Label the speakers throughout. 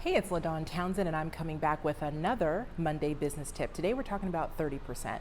Speaker 1: Hey, it's LaDawn Townsend, and I'm coming back with another Monday business tip. Today we're talking about 30%.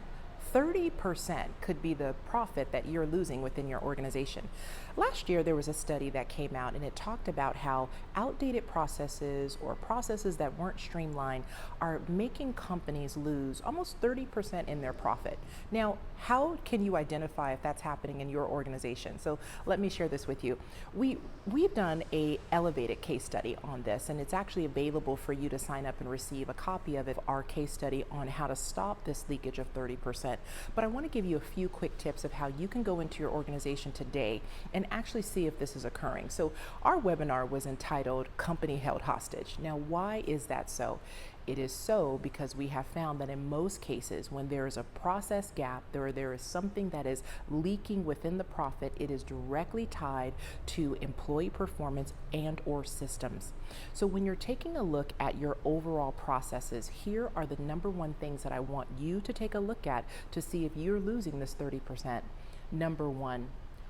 Speaker 1: 30% could be the profit that you're losing within your organization. Last year, there was a study that came out and it talked about how outdated processes or processes that weren't streamlined are making companies lose almost 30% in their profit. Now, how can you identify if that's happening in your organization? So let me share this with you. We've done a elevated case study on this, and it's actually available for you to sign up and receive a copy of it, our case study on how to stop this leakage of 30%. But I want to give you a few quick tips of how you can go into your organization today and actually see if this is occurring. So our webinar was entitled Company Held Hostage. Now, why is that so? It is so because we have found that in most cases, when there is a process gap, there is something that is leaking within the profit, it is directly tied to employee performance and or systems. So when you're taking a look at your overall processes, here are the number one things that I want you to take a look at to see if you're losing this 30%. Number one,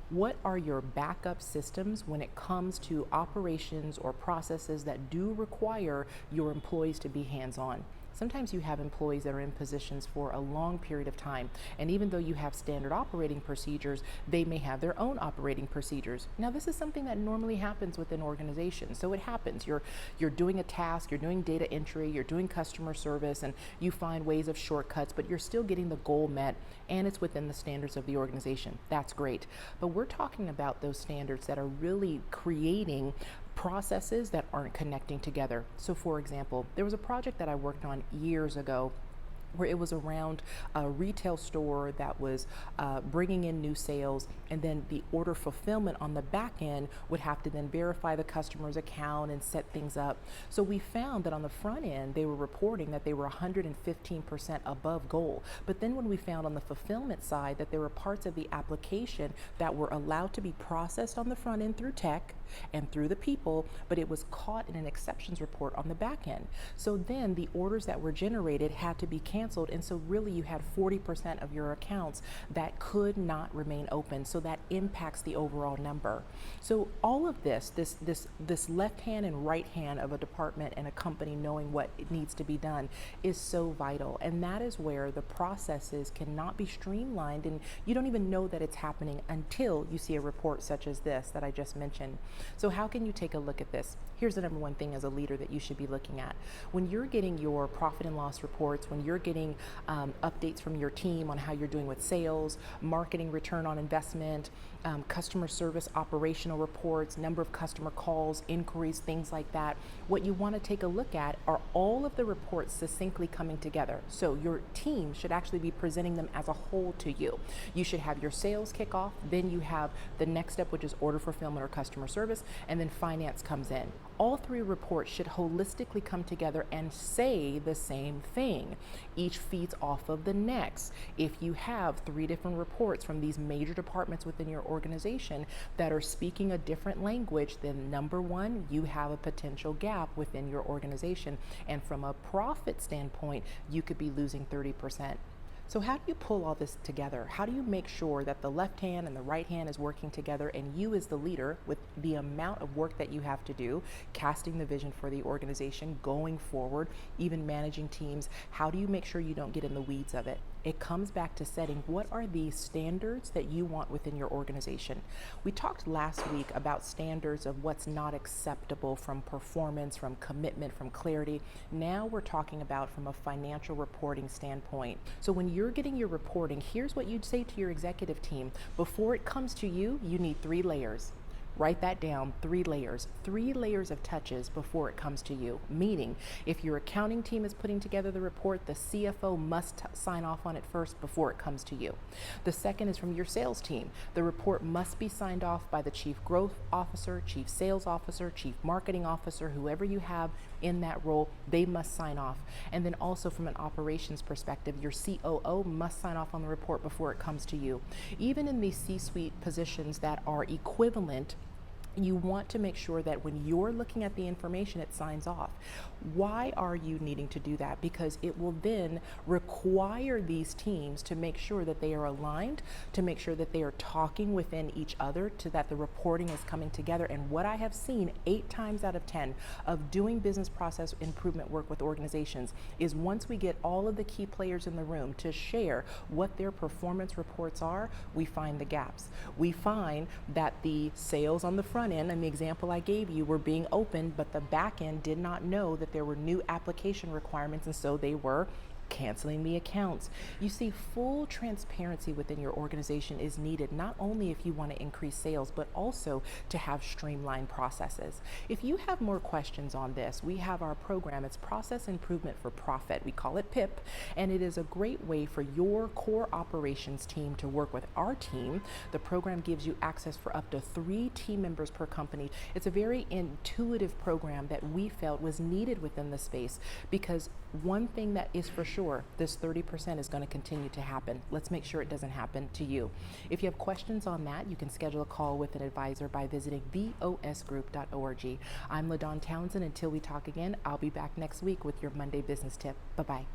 Speaker 1: what are your backup systems when it comes to operations or processes that do require your employees to be hands-on? Sometimes you have employees that are in positions for a long period of time, and even though you have standard operating procedures, they may have their own operating procedures. Now, this is something that normally happens within organizations. So it happens. You're doing a task, you're doing data entry, you're doing customer service, and you find ways of shortcuts, but you're still getting the goal met, and it's within the standards of the organization. That's great. But we're talking about those standards that are really creating processes that aren't connecting together. So for example, there was a project that I worked on years ago where it was around a retail store that was bringing in new sales, and then the order fulfillment on the back end would have to then verify the customer's account and set things up. So we found that on the front end, they were reporting that they were 115% above goal. But then when we found on the fulfillment side that there were parts of the application that were allowed to be processed on the front end through tech and through the people, but it was caught in an exceptions report on the back end. So then the orders that were generated had to be canceled, and so really you had 40% of your accounts that could not remain open. So that impacts the overall number. So all of this left hand and right hand of a department and a company knowing what it needs to be done is so vital, and that is where the processes cannot be streamlined, and you don't even know that it's happening until you see a report such as this that I just mentioned. So how can you take a look at this? Here's the number one thing as a leader that you should be looking at. When you're getting your profit and loss reports, when you're getting updates from your team on how you're doing with sales, marketing return on investment, customer service operational reports, number of customer calls, inquiries, things like that, what you want to take a look at are all of the reports succinctly coming together. So your team should actually be presenting them as a whole to you. You should have your sales kick off, then you have the next step, which is order fulfillment or customer service, and then finance comes in. All three reports should holistically come together and say the same thing. Each feeds off of the next. If you have three different reports from these major departments within your organization that are speaking a different language, then number one, you have a potential gap within your organization. And from a profit standpoint, you could be losing 30%. So how do you pull all this together? How do you make sure that the left hand and the right hand is working together, and you as the leader, with the amount of work that you have to do, casting the vision for the organization, going forward, even managing teams, how do you make sure you don't get in the weeds of it? It comes back to setting what are the standards that you want within your organization. We talked last week about standards of what's not acceptable from performance, from commitment, from clarity. Now we're talking about from a financial reporting standpoint. So when you're getting your reporting, here's what you'd say to your executive team. Before it comes to you, you need 3 layers. Write that down, 3 layers of touches before it comes to you. Meaning, if your accounting team is putting together the report, the CFO must sign off on it first before it comes to you. The second is from your sales team. The report must be signed off by the chief growth officer, chief sales officer, chief marketing officer, whoever you have in that role, they must sign off. And then also from an operations perspective, your COO must sign off on the report before it comes to you. Even in these C-suite positions that are equivalent You want to make sure that when you're looking at the information, it signs off. Why are you needing to do that? Because it will then require these teams to make sure that they are aligned, to make sure that they are talking within each other, to that the reporting is coming together. And what I have seen 8 times out of 10 of doing business process improvement work with organizations is once we get all of the key players in the room to share what their performance reports are, we find the gaps. We find that the sales on the front end, and the example I gave you, were being opened, but the back end did not know that there were new application requirements, and so they were canceling the accounts. You see, full transparency within your organization is needed, not only if you want to increase sales, but also to have streamlined processes. If you have more questions on this, we have our program. It's Process Improvement for Profit. We call it PIP, and it is a great way for your core operations team to work with our team. The program gives you access for up to 3 team members per company. It's a very intuitive program that we felt was needed within the space, because one thing that is for sure, this 30% is going to continue to happen. Let's make sure it doesn't happen to you. If you have questions on that, you can schedule a call with an advisor by visiting vosgroup.org. I'm LaDawn Townsend. Until we talk again, I'll be back next week with your Monday business tip. Bye-bye.